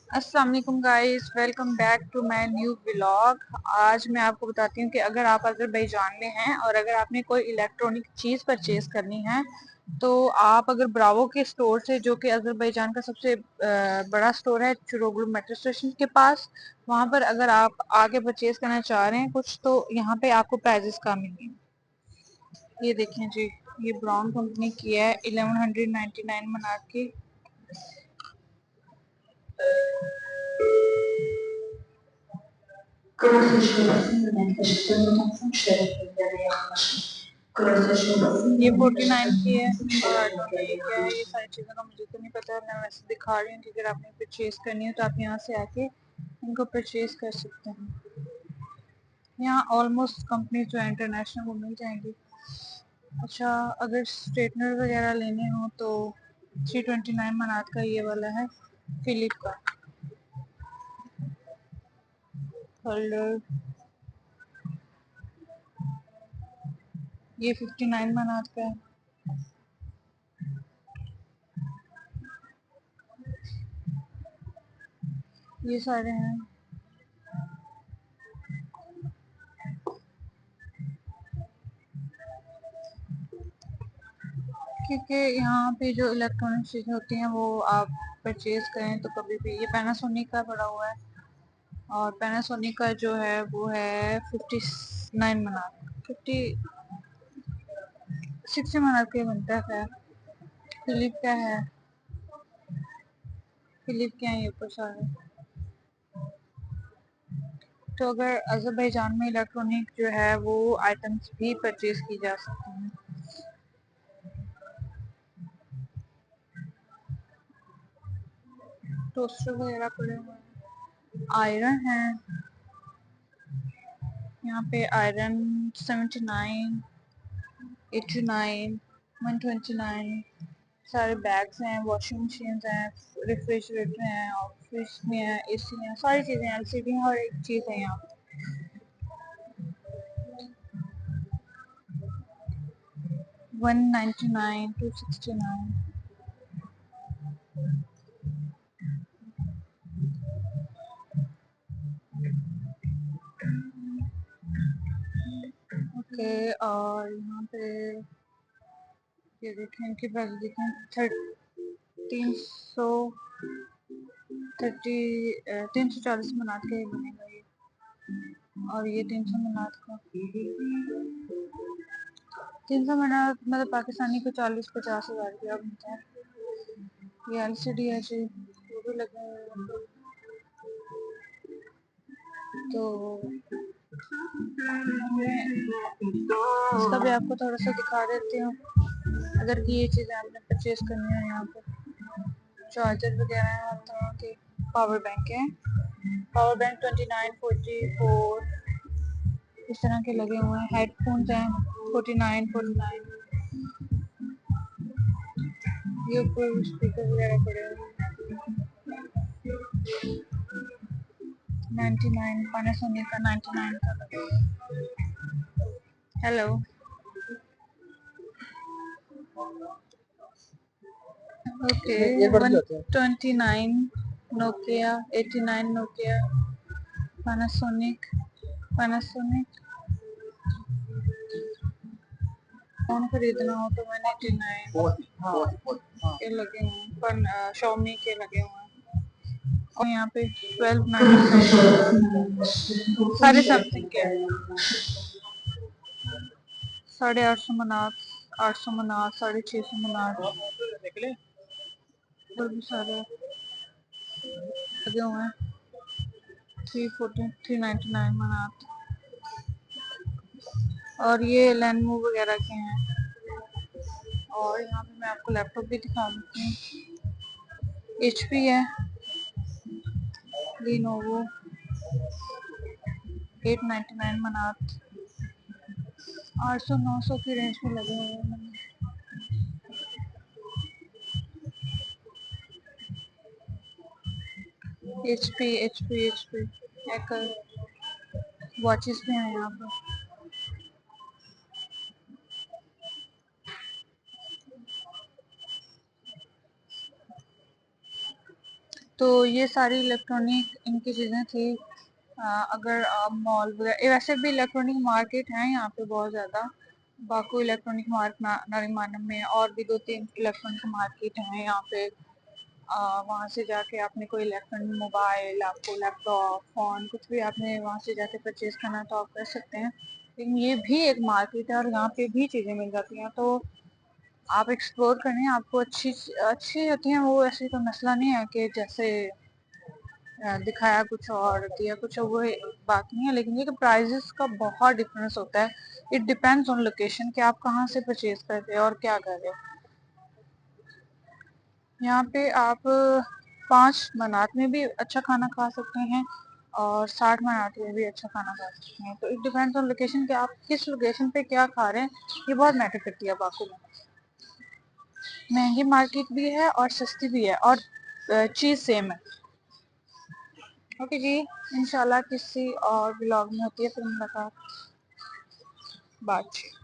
अस्सलाम वालेकुम guys, welcome back to my new vlog. आज मैं आपको बताती हूँ कि अगर आप अज़रबैजान में हैं और अगर आपने कोई इलेक्ट्रॉनिक चीज़ परचेज करनी है तो आप अगर ब्रावो के स्टोर से, जो कि अज़रबैजान का सबसे बड़ा स्टोर है चुरोगलू मेट्रो स्टेशन के पास, वहाँ पर अगर आप आके परचेज करना चाह रहे हैं कुछ तो यहाँ पे आपको प्राइजेस कम मिलेंगे। ये देखें जी, ये ब्राउन कंपनी की है 1199 मनार की। ये 49 की है और ये क्या है, ये सारी चीज़ों का मुझे तो नहीं पता, मैं वैसे दिखा रही हूँ कि अगर आपने परचेज करनी हो तो आप यहाँ से आके इनको परचेज कर सकते हैं। यहाँ ऑलमोस्ट कंपनी जो है इंटरनेशनल वो मिल जाएंगी। अच्छा, अगर स्ट्रेटनर वगैरह लेने हो तो 329 मनात का ये वाला है फिलिप का होल्डर। ये 59 मनात का है। ये सारे हैं। क्योंकि यहाँ पे जो इलेक्ट्रॉनिक चीज़ें होती हैं वो आप परचेज करें तो कभी भी, ये पैनासोनिक का पड़ा हुआ है और पैनासोनिक का जो है वो है 59 मनार, 60 मनार के बनता है। फिलिप का है, फिलिप के हैं ये ऊपर सारे। तो अगर अज़रबैजान में इलेक्ट्रॉनिक जो है वो आइटम्स भी परचेज की जा सकती हैं। टोस्टर वगैरह पड़े हुए हैं, आयरन है यहाँ पे, आयरन 79, 89, 129, सारे बैग्स हैं, वॉशिंग मशीन हैं, रेफ्रिजरेटर हैं, ऑफिस में है, एसी है, सारी चीज़ें, एलसीडी है, हर एक चीज़ है यहाँ पे। 199, 269। ओके, और यहाँ पे ये देखें, इनके प्राइस देखें, 300 340 मनात का ये बनेगा ये, और ये 300 मनात का। 300 मनात मतलब पाकिस्तानी को 40-50 हज़ार रुपया बनता है। ये एलसीडी है जी, वो भी लगे हुए हैं। तो इसका भी आपको थोड़ा सा दिखा देती हूँ। अगर कि ये चीज़ें आपने परचेज करनी हो, यहाँ पर चार्जर वगैरह हैं हर तरह के, पावर बैंक हैं, पावर बैंक 29, 44 इस तरह के लगे हुए हैं। हेडफोन्स हैं 49, 49। ये ऊपर स्पीकर वगैरह पड़े हुए हैं 99, पैनासोनिक का 99 का लगा हुआ है। Hello, okay, 129 Nokia, 89 Nokia, Panasonic, Panasonic. Phone खरीदना हो तो 189 के लगे हुए हैं, पर शॉमी के लगे हुए हैं। और यहाँ पे 1299 साढ़े समथिंग के, 850 मनात, 800 मनात, 650 मनात, और भी सारे लगे हुए हैं। 340, 399 मनात। और ये लेनोवो वगैरह के हैं। और यहाँ पे मैं आपको लैपटॉप भी दिखा देती हूँ। HP है, Lenovo, 899 मनात, 800-900 की रेंज में लगे हुए हैं। HP हैकर वॉचेस भी हैं यहाँ पर। तो ये सारी इलेक्ट्रॉनिक इनकी चीज़ें थी। अगर आप मॉल वगैरह, वैसे भी इलेक्ट्रॉनिक मार्केट है यहाँ पे बहुत ज़्यादा। बाकू इलेक्ट्रॉनिक मार्केट नारीमानम में और भी 2-3 इलेक्ट्रॉनिक मार्केट हैं यहाँ पे। वहाँ से जाके आपने कोई इलेक्ट्रॉनिक मोबाइल, आपको लैपटॉप, फोन, कुछ भी आपने वहाँ से जाके परचेज करना तो आप कर सकते हैं। लेकिन ये भी एक मार्केट है और यहाँ पे भी चीज़ें मिल जाती हैं, तो आप एक्सप्लोर करें, आपको अच्छी अच्छी होती हैं वो। ऐसे तो मसला नहीं है कि जैसे दिखाया कुछ और दिया कुछ, वो बात नहीं है। लेकिन ये कि प्राइजेस का बहुत डिफरेंस होता है। इट डिपेंड्स ऑन लोकेशन कि आप कहाँ से परचेज कर रहे हो और क्या कर रहे हो। यहाँ पे आप 5 मनात में भी अच्छा खाना खा सकते हैं और 60 मनात में भी अच्छा खाना खा सकते हैं। तो इट डिपेंड्स ऑन लोकेशन कि आप किस लोकेशन पे क्या खा रहे हैं, ये बहुत मैटर करती है बाकू में। महंगी मार्केट भी है और सस्ती भी है और चीज़ सेम है। ओके जी, इंशाल्लाह किसी और ब्लॉग में होती है फिर मुलाकात, बातचीत।